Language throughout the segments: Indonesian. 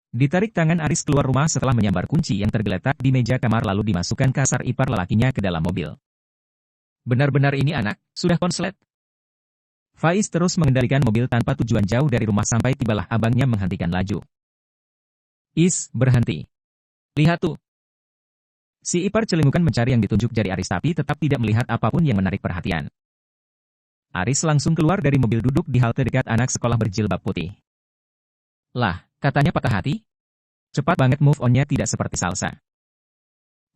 Ditarik tangan Aris keluar rumah setelah menyambar kunci yang tergeletak di meja kamar lalu dimasukkan kasar ipar lelakinya ke dalam mobil. Benar-benar ini anak, sudah konslet. Faiz terus mengendalikan mobil tanpa tujuan jauh dari rumah sampai tibalah abangnya menghentikan laju. Is, berhenti. Lihat tuh. Si ipar celingukan mencari yang ditunjuk jari Aris tapi tetap tidak melihat apapun yang menarik perhatian. Aris langsung keluar dari mobil duduk di halte dekat anak sekolah berjilbab putih. Lah, katanya patah hati? Cepat banget move on-nya tidak seperti Salsa.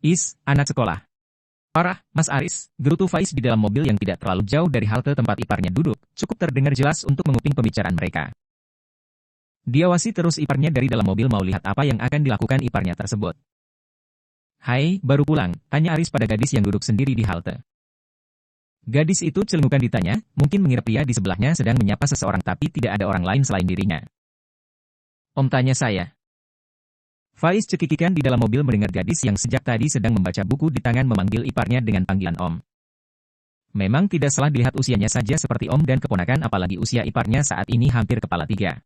Is, anak sekolah. Parah, Mas Aris, gerutu Faiz di dalam mobil yang tidak terlalu jauh dari halte tempat iparnya duduk, cukup terdengar jelas untuk menguping pembicaraan mereka. Diawasi terus iparnya dari dalam mobil mau lihat apa yang akan dilakukan iparnya tersebut. Hai, baru pulang, tanya Aris pada gadis yang duduk sendiri di halte. Gadis itu celingukan ditanya, mungkin mengira pria di sebelahnya sedang menyapa seseorang tapi tidak ada orang lain selain dirinya. Om, tanya saya. Faiz cekikikan di dalam mobil mendengar gadis yang sejak tadi sedang membaca buku di tangan memanggil iparnya dengan panggilan Om. Memang tidak salah dilihat usianya saja seperti Om dan keponakan apalagi usia iparnya saat ini hampir kepala 3.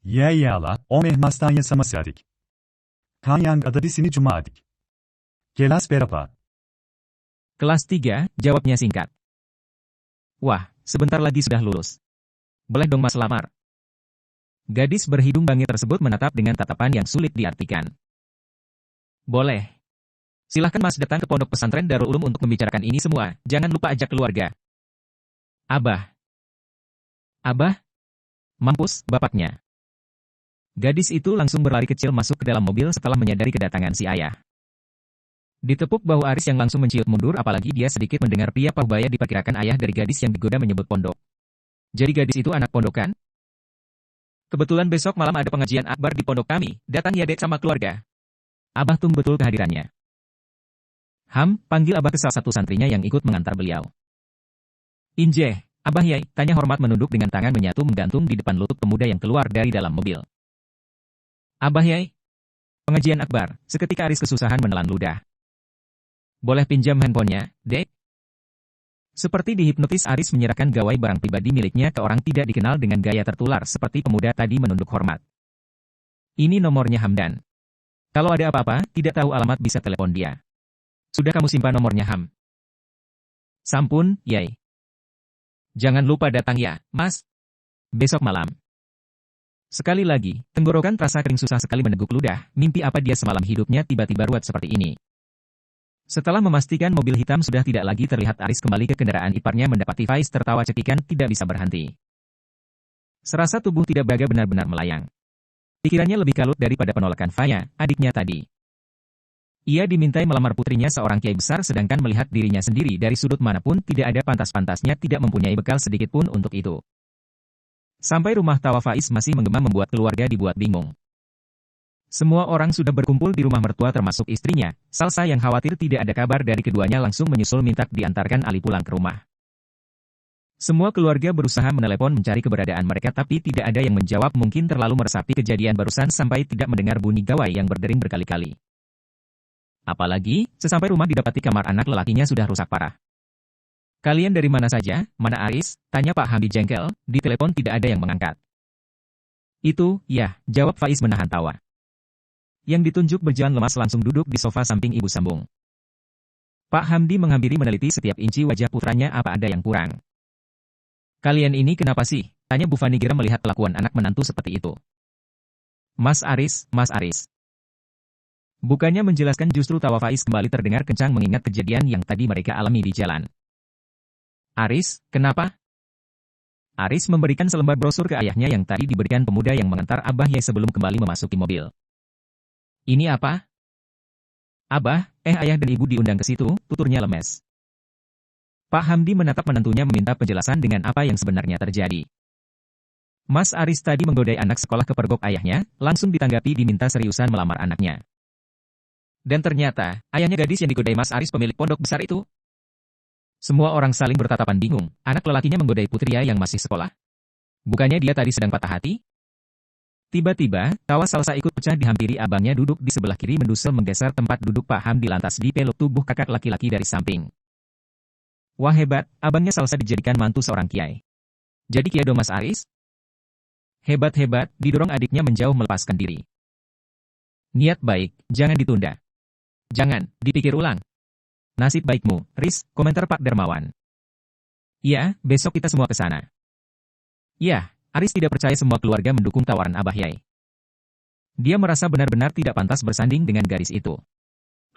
Ya iyalah, Om ehmas tanya sama si adik. Kanyang ada di sini cuma adik. Kelas berapa? Kelas 3, jawabnya singkat. Wah, sebentar lagi sudah lulus. Boleh dong Mas lamar? Gadis berhidung bangir tersebut menatap dengan tatapan yang sulit diartikan. Boleh. Silahkan Mas datang ke pondok pesantren Darul Ulum untuk membicarakan ini semua, jangan lupa ajak keluarga. Abah. Abah? Mampus, bapaknya. Gadis itu langsung berlari kecil masuk ke dalam mobil setelah menyadari kedatangan si ayah. Ditepuk bahu Aris yang langsung menciut mundur apalagi dia sedikit mendengar pria pahubaya diperkirakan ayah dari gadis yang digoda menyebut pondok. Jadi gadis itu anak pondokan? Kebetulan besok malam ada pengajian akbar di pondok kami, datang ya dek sama keluarga. Abah tunggu betul kehadirannya. Ham, panggil Abah ke salah satu santrinya yang ikut mengantar beliau. Injeh, Abah Yai, tanya hormat menunduk dengan tangan menyatu menggantung di depan lutut pemuda yang keluar dari dalam mobil. Abah Yai. Pengajian akbar, seketika Aris kesusahan menelan ludah. Boleh pinjam handphonenya, dek? Seperti dihipnotis Aris menyerahkan gawai barang pribadi miliknya ke orang tidak dikenal dengan gaya tertular seperti pemuda tadi menunduk hormat. Ini nomornya Hamdan. Kalau ada apa-apa, tidak tahu alamat bisa telepon dia. Sudah kamu simpan nomornya Ham? Sampun, Yai. Jangan lupa datang ya, Mas. Besok malam. Sekali lagi, tenggorokan terasa kering susah sekali meneguk ludah, mimpi apa dia semalam hidupnya tiba-tiba ruwet seperti ini. Setelah memastikan mobil hitam sudah tidak lagi terlihat Aris kembali ke kendaraan iparnya mendapati Faiz tertawa cekikan tidak bisa berhenti. Serasa tubuh tidak Braga benar-benar melayang. Pikirannya lebih kalut daripada penolakan Faya, adiknya tadi. Ia dimintai melamar putrinya seorang kiai besar sedangkan melihat dirinya sendiri dari sudut manapun tidak ada pantas-pantasnya tidak mempunyai bekal sedikit pun untuk itu. Sampai rumah tawa Faiz masih menggema membuat keluarga dibuat bingung. Semua orang sudah berkumpul di rumah mertua termasuk istrinya, Salsa yang khawatir tidak ada kabar dari keduanya langsung menyusul minta diantarkan Ali pulang ke rumah. Semua keluarga berusaha menelepon mencari keberadaan mereka tapi tidak ada yang menjawab mungkin terlalu meresapi kejadian barusan sampai tidak mendengar bunyi gawai yang berdering berkali-kali. Apalagi, sesampai rumah didapati kamar anak lelakinya sudah rusak parah. Kalian dari mana saja, mana Aris? Tanya Pak Hamdi jengkel, di telepon tidak ada yang mengangkat. Itu, ya, jawab Faiz menahan tawa. Yang ditunjuk berjalan lemas langsung duduk di sofa samping ibu sambung. Pak Hamdi menghampiri meneliti setiap inci wajah putranya apa ada yang kurang. Kalian ini kenapa sih? Tanya Bu Fani geram melihat kelakuan anak menantu seperti itu. Mas Aris. Bukannya menjelaskan justru tawa Faiz kembali terdengar kencang mengingat kejadian yang tadi mereka alami di jalan. Aris, kenapa? Aris memberikan selembar brosur ke ayahnya yang tadi diberikan pemuda yang mengantar Abah Yai sebelum kembali memasuki mobil. Ini apa? Abah, ayah dan ibu diundang ke situ, tuturnya lemes. Pak Hamdi menatap menantunya meminta penjelasan dengan apa yang sebenarnya terjadi. Mas Aris tadi menggodai anak sekolah kepergok ayahnya, langsung ditanggapi diminta seriusan melamar anaknya. Dan ternyata, ayahnya gadis yang digodai Mas Aris pemilik pondok besar itu. Semua orang saling bertatapan bingung, anak lelakinya menggodai putria yang masih sekolah. Bukannya dia tadi sedang patah hati? Tiba-tiba, tawa Salsa ikut pecah dihampiri abangnya duduk di sebelah kiri mendusel menggeser tempat duduk Pak Hamdi lantas dipeluk tubuh kakak laki-laki dari samping. Wah hebat, abangnya Salsa dijadikan mantu seorang kiai. Jadi kiai dong Mas Aris? Hebat-hebat, didorong adiknya menjauh melepaskan diri. Niat baik, jangan ditunda. Jangan, dipikir ulang. Nasib baikmu, Riz, komentar Pak Darmawan. Ya, besok kita semua ke sana. Ya, Aris tidak percaya semua keluarga mendukung tawaran Abah Yai. Dia merasa benar-benar tidak pantas bersanding dengan gadis itu.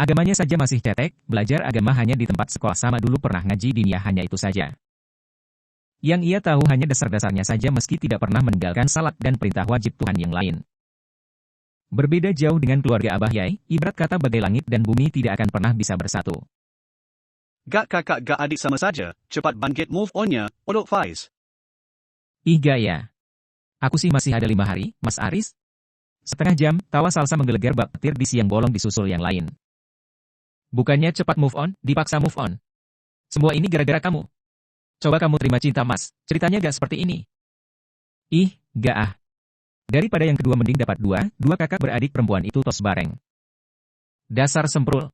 Agamanya saja masih cetek, belajar agama hanya di tempat sekolah sama dulu pernah ngaji diniyah hanya itu saja. Yang ia tahu hanya dasar-dasarnya saja meski tidak pernah meninggalkan salat dan perintah wajib Tuhan yang lain. Berbeda jauh dengan keluarga Abah Yai, ibarat kata bagai langit dan bumi tidak akan pernah bisa bersatu. Gak kakak gak adik sama saja, cepat bangkit move on-nya, Odok Faiz. Ih gaya. Aku sih masih ada 5 hari, Mas Aris. Setengah jam, tawa Salsa menggelegar bak petir di siang bolong disusul yang lain. Bukannya cepat move on, dipaksa move on. Semua ini gara-gara kamu. Coba kamu terima cinta Mas, ceritanya gak seperti ini. Ih, gak ah. Daripada yang kedua mending dapat dua kakak beradik perempuan itu tos bareng. Dasar semprul.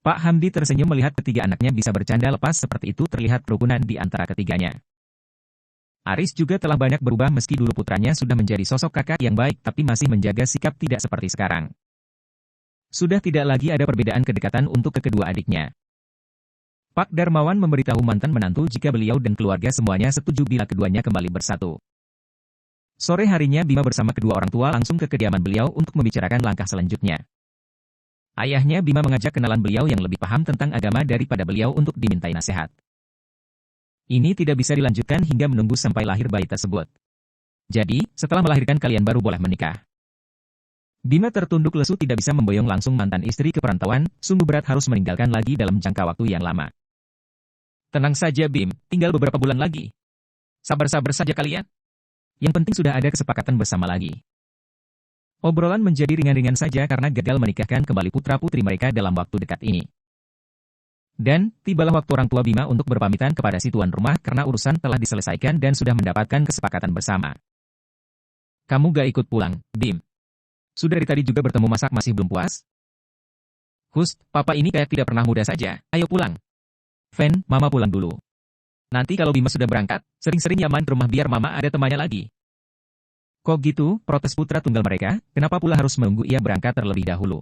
Pak Hamdi tersenyum melihat ketiga anaknya bisa bercanda lepas seperti itu terlihat kerukunan di antara ketiganya. Aris juga telah banyak berubah meski dulu putranya sudah menjadi sosok kakak yang baik tapi masih menjaga sikap tidak seperti sekarang. Sudah tidak lagi ada perbedaan kedekatan untuk kedua adiknya. Pak Darmawan memberitahu mantan menantu jika beliau dan keluarga semuanya setuju bila keduanya kembali bersatu. Sore harinya Bima bersama kedua orang tua langsung ke kediaman beliau untuk membicarakan langkah selanjutnya. Ayahnya Bima mengajak kenalan beliau yang lebih paham tentang agama daripada beliau untuk dimintai nasihat. Ini tidak bisa dilanjutkan hingga menunggu sampai lahir bayi tersebut. Jadi, setelah melahirkan kalian baru boleh menikah. Bima tertunduk lesu tidak bisa memboyong langsung mantan istri ke perantauan, sungguh berat harus meninggalkan lagi dalam jangka waktu yang lama. Tenang saja Bim, tinggal beberapa bulan lagi. Sabar-sabar saja kalian. Yang penting sudah ada kesepakatan bersama lagi. Obrolan menjadi ringan-ringan saja karena gagal menikahkan kembali putra-putri mereka dalam waktu dekat ini. Dan, tibalah waktu orang tua Bima untuk berpamitan kepada si tuan rumah karena urusan telah diselesaikan dan sudah mendapatkan kesepakatan bersama. Kamu gak ikut pulang, Bim? Sudah dari tadi juga bertemu masak masih belum puas? Hust, papa ini kayak tidak pernah muda saja, ayo pulang. Fen, mama pulang dulu. Nanti kalau Bima sudah berangkat, sering-sering Yaman ke rumah biar mama ada temannya lagi. Kok gitu, protes putra tunggal mereka, kenapa pula harus menunggu ia berangkat terlebih dahulu?